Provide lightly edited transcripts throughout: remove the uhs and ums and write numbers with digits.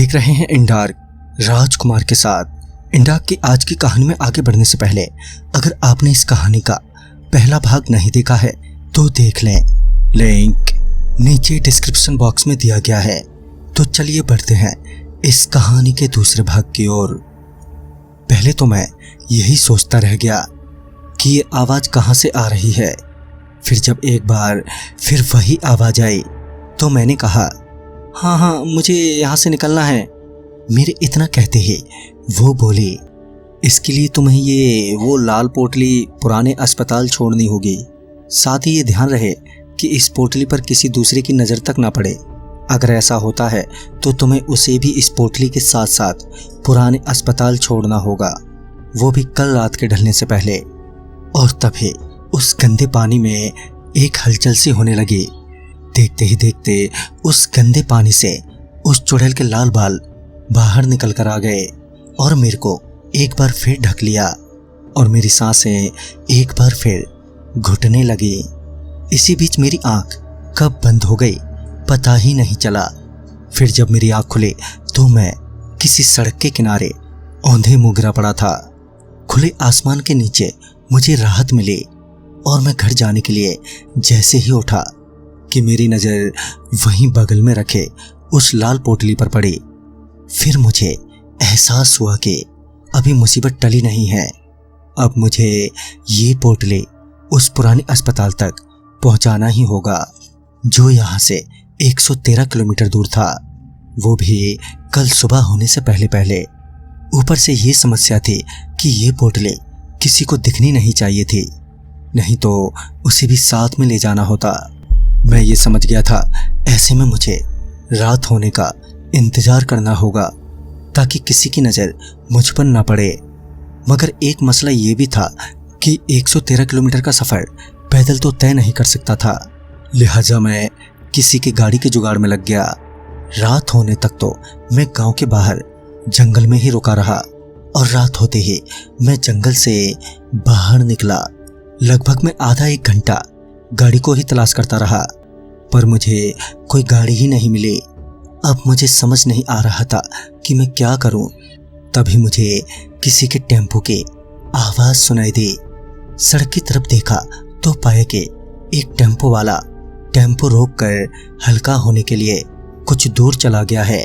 देख रहे हैं इंडार्क राजकुमार के साथ। इंडार्क की आज की कहानी में आगे बढ़ने से पहले अगर आपने इस कहानी का पहला भाग नहीं देखा है तो देख लें, लिंक नीचे डिस्क्रिप्शन बॉक्स में दिया गया है। तो चलिए बढ़ते हैं इस कहानी के दूसरे भाग की ओर। पहले तो मैं यही सोचता रह गया कि ये आवाज कहां से आ रही है। फिर जब एक बार फिर वही आवाज आई तो मैंने कहा, हाँ मुझे यहाँ से निकलना है। मेरे इतना कहते ही वो बोली, इसके लिए तुम्हें वो लाल पोटली पुराने अस्पताल छोड़नी होगी। साथ ही ये ध्यान रहे कि इस पोटली पर किसी दूसरे की नज़र तक ना पड़े। अगर ऐसा होता है तो तुम्हें उसे भी इस पोटली के साथ साथ पुराने अस्पताल छोड़ना होगा, वो भी कल रात के ढलने से पहले। और तभी उस गंदे पानी में एक हलचल सी होने लगी। देखते ही देखते उस गंदे पानी से उस चुड़ैल के लाल बाल बाहर निकल कर आ गए और मेरे को एक बार फिर ढक लिया और मेरी सांसें एक बार फिर घुटने लगी। इसी बीच मेरी आंख कब बंद हो गई पता ही नहीं चला। फिर जब मेरी आंख खुली तो मैं किसी सड़क के किनारे औंधे मुँह गिरा पड़ा था। खुले आसमान के नीचे मुझे राहत मिली और मैं घर जाने के लिए जैसे ही उठा कि मेरी नज़र वहीं बगल में रखे उस लाल पोटली पर पड़ी। फिर मुझे एहसास हुआ कि अभी मुसीबत टली नहीं है। अब मुझे ये पोटली उस पुराने अस्पताल तक पहुंचाना ही होगा जो यहाँ से 113 किलोमीटर दूर था, वो भी कल सुबह होने से पहले पहले। ऊपर से ये समस्या थी कि ये पोटली किसी को दिखनी नहीं चाहिए थी, नहीं तो उसे भी साथ में ले जाना होता। मैं ये समझ गया था ऐसे में मुझे रात होने का इंतजार करना होगा ताकि किसी की नज़र मुझ पर ना पड़े। मगर एक मसला ये भी था कि 113 किलोमीटर का सफ़र पैदल तो तय नहीं कर सकता था, लिहाजा मैं किसी की गाड़ी के जुगाड़ में लग गया। रात होने तक तो मैं गांव के बाहर जंगल में ही रुका रहा और रात होते ही मैं जंगल से बाहर निकला। लगभग मैं आधा एक घंटा गाड़ी को ही तलाश करता रहा पर मुझे कोई गाड़ी ही नहीं मिली। अब मुझे समझ नहीं आ रहा था कि मैं क्या करूं। तभी मुझे किसी के टेम्पो की आवाज़ सुनाई दी। सड़क की तरफ देखा तो पाया कि एक टेम्पो वाला टेम्पो रोककर हल्का होने के लिए कुछ दूर चला गया है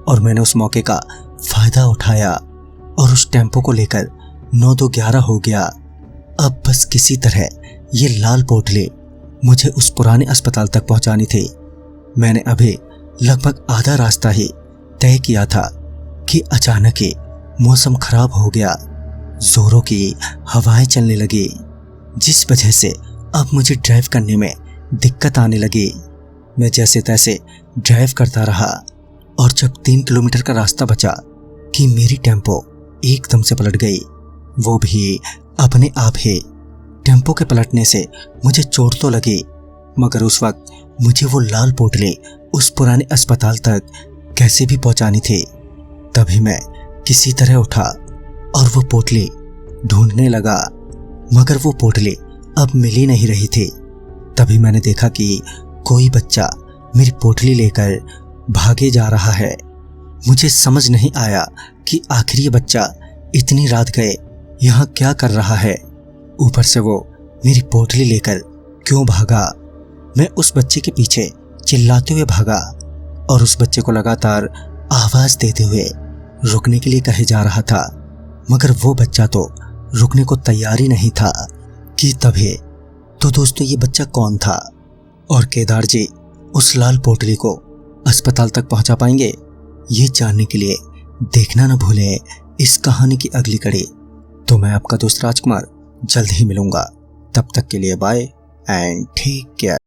और मैंने उस मौके का फ़ायदा उठाया और उस टेम्पो को लेकर 9-2-11 हो गया। अब बस किसी तरह ये लाल पोटली मुझे उस पुराने अस्पताल तक पहुंचानी थी। मैंने अभी लगभग आधा रास्ता ही तय किया था कि अचानक ही मौसम खराब हो गया। जोरों की हवाएं चलने लगी जिस वजह से अब मुझे ड्राइव करने में दिक्कत आने लगी। मैं जैसे तैसे ड्राइव करता रहा और जब 3 किलोमीटर का रास्ता बचा कि मेरी टेम्पो एकदम से पलट गई, वो भी अपने आप ही। टेम्पो के पलटने से मुझे चोट तो लगी मगर उस वक्त मुझे वो लाल पोटली उस पुराने अस्पताल तक कैसे भी पहुंचानी थी। तभी मैं किसी तरह उठा और वो पोटली ढूंढने लगा मगर वो पोटली अब मिल ही नहीं रही थी। तभी मैंने देखा कि कोई बच्चा मेरी पोटली लेकर भागे जा रहा है। मुझे समझ नहीं आया कि आखिर ये बच्चा इतनी रात गए यहाँ क्या कर रहा है। ऊपर से वो मेरी पोटली लेकर क्यों भागा। मैं उस बच्चे के पीछे चिल्लाते हुए भागा और उस बच्चे को लगातार आवाज़ देते हुए रुकने के लिए कहे जा रहा था मगर वो बच्चा तो रुकने को तैयार ही नहीं था। कि तभी तो दोस्तों ये बच्चा कौन था और केदार जी उस लाल पोटली को अस्पताल तक पहुंचा पाएंगे? ये जानने के लिए देखना न भूलें इस कहानी की अगली कड़ी। तो मैं आपका दोस्त राजकुमार जल्द ही मिलूंगा, तब तक के लिए बाय एंड टेक केयर।